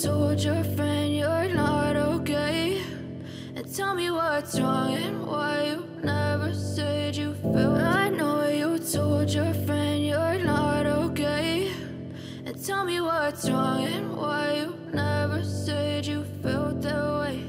told your friend you're not okay, and tell me what's wrong and why you never said you felt. I know you told your friend you're not okay, and tell me what's wrong and why you never said you felt that way.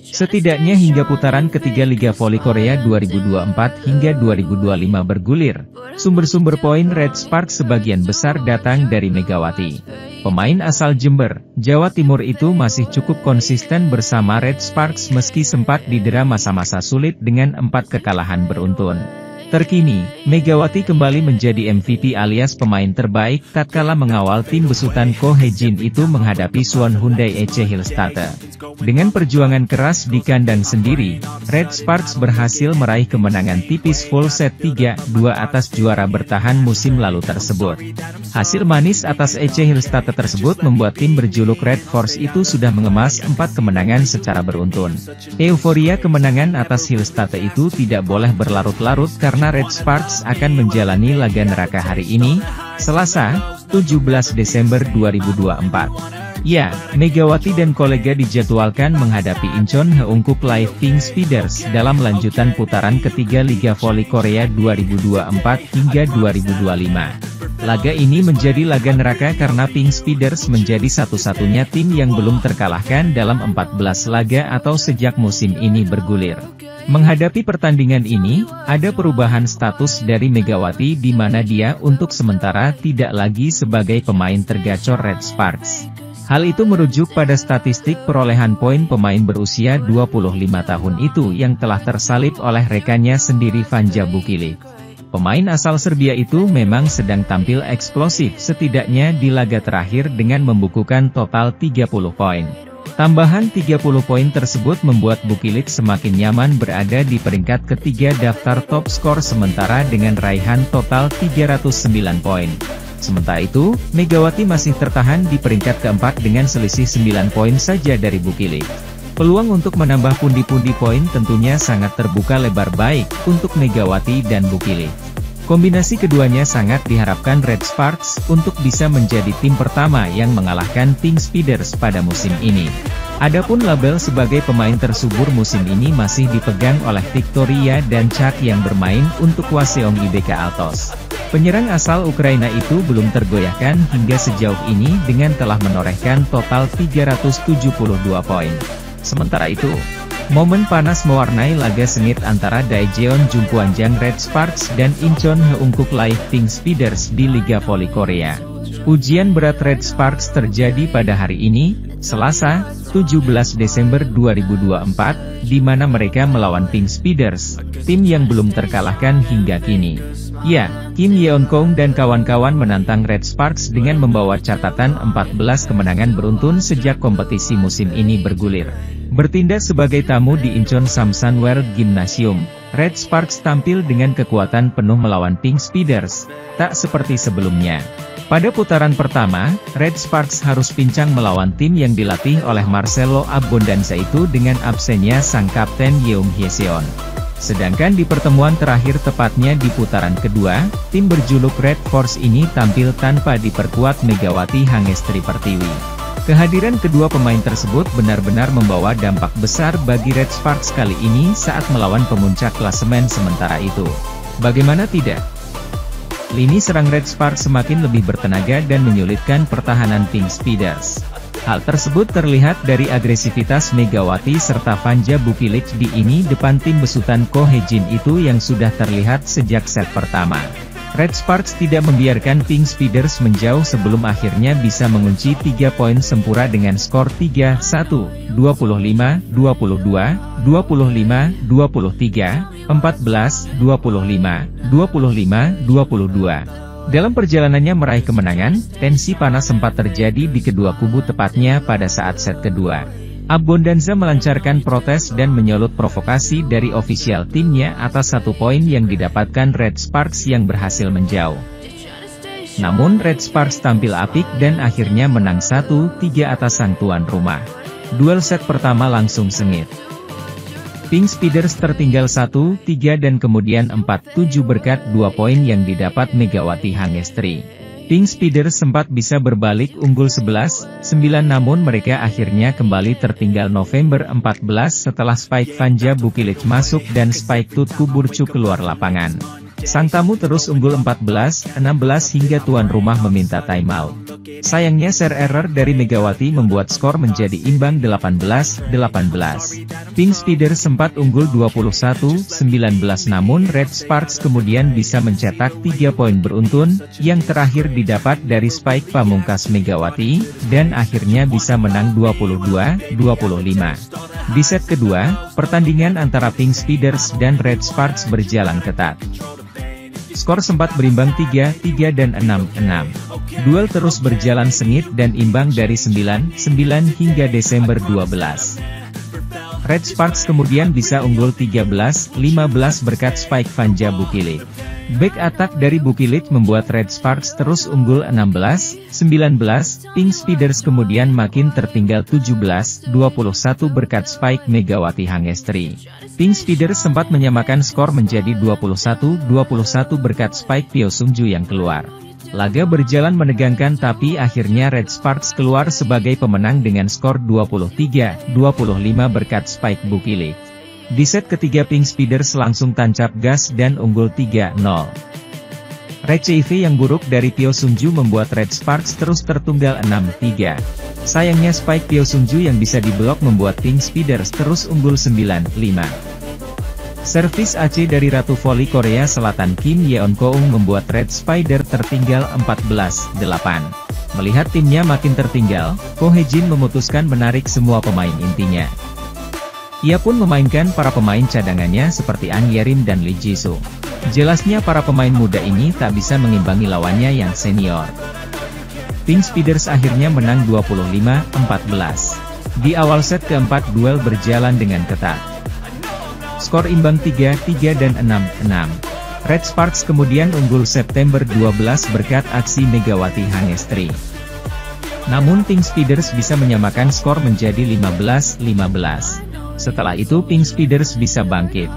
Setidaknya hingga putaran ketiga Liga Voli Korea 2024 hingga 2025 bergulir, sumber-sumber poin Red Sparks sebagian besar datang dari Megawati. Pemain asal Jember, Jawa Timur itu masih cukup konsisten bersama Red Sparks meski sempat didera masa-masa sulit dengan 4 kekalahan beruntun. Terkini, Megawati kembali menjadi MVP alias pemain terbaik tatkala mengawal tim besutan Ko Hejin itu menghadapi Suwon Hyundai EC Hillstatte. Dengan perjuangan keras di kandang sendiri, Red Sparks berhasil meraih kemenangan tipis full set 3-2 atas juara bertahan musim lalu tersebut. Hasil manis atas EC Hillstatte tersebut membuat tim berjuluk Red Force itu sudah mengemas 4 kemenangan secara beruntun. Euforia kemenangan atas Hillstatte itu tidak boleh berlarut-larut karena Red Sparks akan menjalani laga neraka hari ini, Selasa, 17 Desember 2024. Ya, Megawati dan kolega dijadwalkan menghadapi Incheon Heungkuk Live Pink Speeders dalam lanjutan putaran ketiga Liga Voli Korea 2024 hingga 2025. Laga ini menjadi laga neraka karena Pink Speeders menjadi satu-satunya tim yang belum terkalahkan dalam 14 laga atau sejak musim ini bergulir. Menghadapi pertandingan ini, ada perubahan status dari Megawati di mana dia untuk sementara tidak lagi sebagai pemain tergacor Red Sparks. Hal itu merujuk pada statistik perolehan poin pemain berusia 25 tahun itu yang telah tersalib oleh rekannya sendiri Vanja Bukilic. Pemain asal Serbia itu memang sedang tampil eksplosif setidaknya di laga terakhir dengan membukukan total 30 poin. Tambahan 30 poin tersebut membuat Bukilic semakin nyaman berada di peringkat ketiga daftar top skor sementara dengan raihan total 309 poin. Sementara itu, Megawati masih tertahan di peringkat keempat dengan selisih 9 poin saja dari Bukilic. Peluang untuk menambah pundi-pundi poin tentunya sangat terbuka lebar baik untuk Megawati dan Bukilic. Kombinasi keduanya sangat diharapkan Red Sparks untuk bisa menjadi tim pertama yang mengalahkan Pink Speeders pada musim ini. Adapun label sebagai pemain tersubur musim ini masih dipegang oleh Victoria dan Chak yang bermain untuk Hwaseong IBK Altos. Penyerang asal Ukraina itu belum tergoyahkan hingga sejauh ini dengan telah menorehkan total 372 poin. Sementara itu, momen panas mewarnai laga sengit antara Daejeon Jungkwanjang Red Sparks dan Incheon Heungkuk Live Pink Speeders di Liga Voli Korea. Ujian berat Red Sparks terjadi pada hari ini, Selasa, 17 Desember 2024, di mana mereka melawan Pink Speeders, tim yang belum terkalahkan hingga kini. Ya, Kim Yeon-kong dan kawan-kawan menantang Red Sparks dengan membawa catatan 14 kemenangan beruntun sejak kompetisi musim ini bergulir. Bertindak sebagai tamu di Incheon Samsan World Gymnasium, Red Sparks tampil dengan kekuatan penuh melawan Pink Speeders, tak seperti sebelumnya. Pada putaran pertama, Red Sparks harus pincang melawan tim yang dilatih oleh Marcelo Abbondanza itu dengan absennya sang kapten Yeong Hye-seon. Sedangkan di pertemuan terakhir tepatnya di putaran kedua, tim berjuluk Red Force ini tampil tanpa diperkuat Megawati Hangestri Pertiwi. Kehadiran kedua pemain tersebut benar-benar membawa dampak besar bagi Red Sparks kali ini saat melawan pemuncak klasemen sementara itu. Bagaimana tidak? Lini serang Red Sparks semakin lebih bertenaga dan menyulitkan pertahanan Pink Speeders. Hal tersebut terlihat dari agresivitas Megawati serta Vanja Bukilic di ini depan tim besutan Ko Hejin itu yang sudah terlihat sejak set pertama. Red Sparks tidak membiarkan Pink Speeders menjauh sebelum akhirnya bisa mengunci 3 poin sempurna dengan skor 3-1, 25-22, 25-23, 14-25, 25-22. Dalam perjalanannya meraih kemenangan, tensi panas sempat terjadi di kedua kubu tepatnya pada saat set kedua. Abbondanza melancarkan protes dan menyulut provokasi dari ofisial timnya atas 1 poin yang didapatkan Red Sparks yang berhasil menjauh. Namun Red Sparks tampil apik dan akhirnya menang 1-3 atas sang tuan rumah. Duel set pertama langsung sengit. Pink Speeders tertinggal 1-3 dan kemudian 4-7 berkat 2 poin yang didapat Megawati Hangestri. Pink Speeders sempat bisa berbalik unggul 11-9 namun mereka akhirnya kembali tertinggal November 14 setelah Spike Vanja Bukilic masuk dan Spike Tutku Burcu keluar lapangan. Sang tamu terus unggul 14-16 hingga tuan rumah meminta timeout. Sayangnya share error dari Megawati membuat skor menjadi imbang 18-18. Pink Speeders sempat unggul 21-19 namun Red Sparks kemudian bisa mencetak 3 poin beruntun, yang terakhir didapat dari Spike Pamungkas Megawati, dan akhirnya bisa menang 22-25. Di set kedua, pertandingan antara Pink Speeders dan Red Sparks berjalan ketat. Skor sempat berimbang 3-3 dan 6-6. Duel terus berjalan sengit dan imbang dari 9-9 hingga Desember 12. Red Sparks kemudian bisa unggul 13-15 berkat Spike Vanja Bukilic. Back attack dari Bukilic membuat Red Sparks terus unggul 16-19, Pink Speeders kemudian makin tertinggal 17-21 berkat Spike Megawati Hangestri. Pink Speeders sempat menyamakan skor menjadi 21-21 berkat Spike Pyo Sungju yang keluar. Laga berjalan menegangkan tapi akhirnya Red Sparks keluar sebagai pemenang dengan skor 23-25 berkat Spike Bukilic. Di set ketiga Pink Speeders langsung tancap gas dan unggul 3-0. Receive yang buruk dari Pyo Sungju membuat Red Sparks terus tertunggal 6-3. Sayangnya Spike Pyo Sungju yang bisa diblok membuat Pink Speeders terus unggul 9-5. Servis AC dari Ratu Voli Korea Selatan Kim Yeon Koung membuat Red Spider tertinggal 14-8. Melihat timnya makin tertinggal, Ko Hye-jin memutuskan menarik semua pemain intinya. Ia pun memainkan para pemain cadangannya seperti An Yerim dan Lee Jisoo. Jelasnya para pemain muda ini tak bisa mengimbangi lawannya yang senior. Pink Speeders akhirnya menang 25-14. Di awal set keempat duel berjalan dengan ketat. Skor imbang 3-3 dan 6-6. Red Sparks kemudian unggul September 12 berkat aksi Megawati Hangestri. Namun Pink Speeders bisa menyamakan skor menjadi 15-15. Setelah itu Pink Speeders bisa bangkit.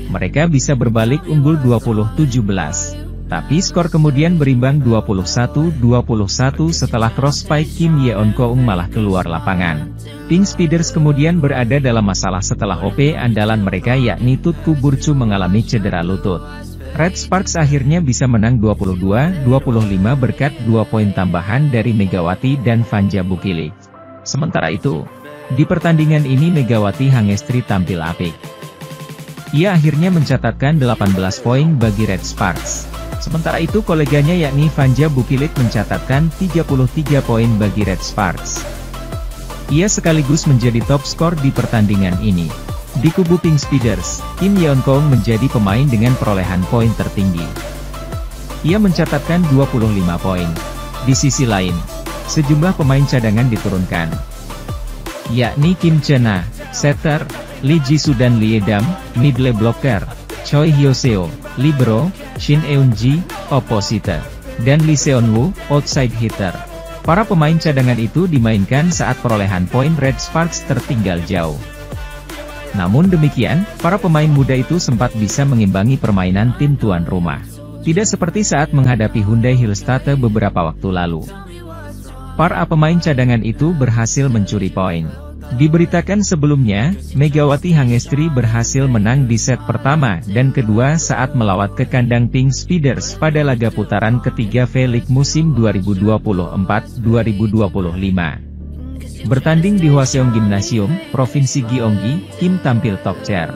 Mereka bisa berbalik unggul 20-17. Tapi skor kemudian berimbang 21-21 setelah cross spike Kim Yeon Koung malah keluar lapangan. Pink Speeders kemudian berada dalam masalah setelah OP andalan mereka yakni Tutku Burcu mengalami cedera lutut. Red Sparks akhirnya bisa menang 22-25 berkat 2 poin tambahan dari Megawati dan Vanja Bukilic. Sementara itu, di pertandingan ini Megawati Hangestri tampil apik. Ia akhirnya mencatatkan 18 poin bagi Red Sparks. Sementara itu koleganya yakni Vanja Bukilic mencatatkan 33 poin bagi Red Sparks. Ia sekaligus menjadi top skor di pertandingan ini. Di kubu Pink Speeders, Kim Yeon Koung menjadi pemain dengan perolehan poin tertinggi. Ia mencatatkan 25 poin. Di sisi lain, sejumlah pemain cadangan diturunkan, yakni Kim Chena, setter, Lee Jisoo dan Lee Edam, middle blocker, Choi Hyo-seo, libero, Shin Eun-ji, opposite, dan Lee Seon-woo, outside hitter. Para pemain cadangan itu dimainkan saat perolehan poin Red Sparks tertinggal jauh. Namun demikian, para pemain muda itu sempat bisa mengimbangi permainan tim tuan rumah. Tidak seperti saat menghadapi Hyundai Hillstate beberapa waktu lalu. Para pemain cadangan itu berhasil mencuri poin. Diberitakan sebelumnya, Megawati Hangestri berhasil menang di set pertama dan kedua saat melawat ke kandang Pink Speeders pada laga putaran ketiga V-League musim 2024-2025. Bertanding di Hwaseong Gymnasium, Provinsi Gyeonggi, Kim tampil top chair.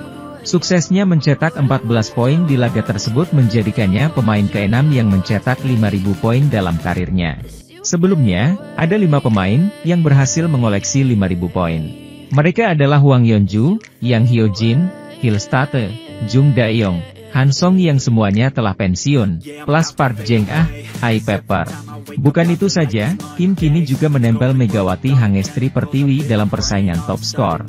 Suksesnya mencetak 14 poin di laga tersebut menjadikannya pemain ke-6 yang mencetak 5.000 poin dalam karirnya. Sebelumnya, ada 5 pemain yang berhasil mengoleksi 5.000 poin. Mereka adalah Hwang Yeonju, Yang Hyo-jin, Hillstate, Jung Da-yong, Han Song yang semuanya telah pensiun, plus Park Jeng-ah, Ai Pepper. Bukan itu saja, Kim kini juga menempel Megawati Hangestri Pertiwi dalam persaingan top skor.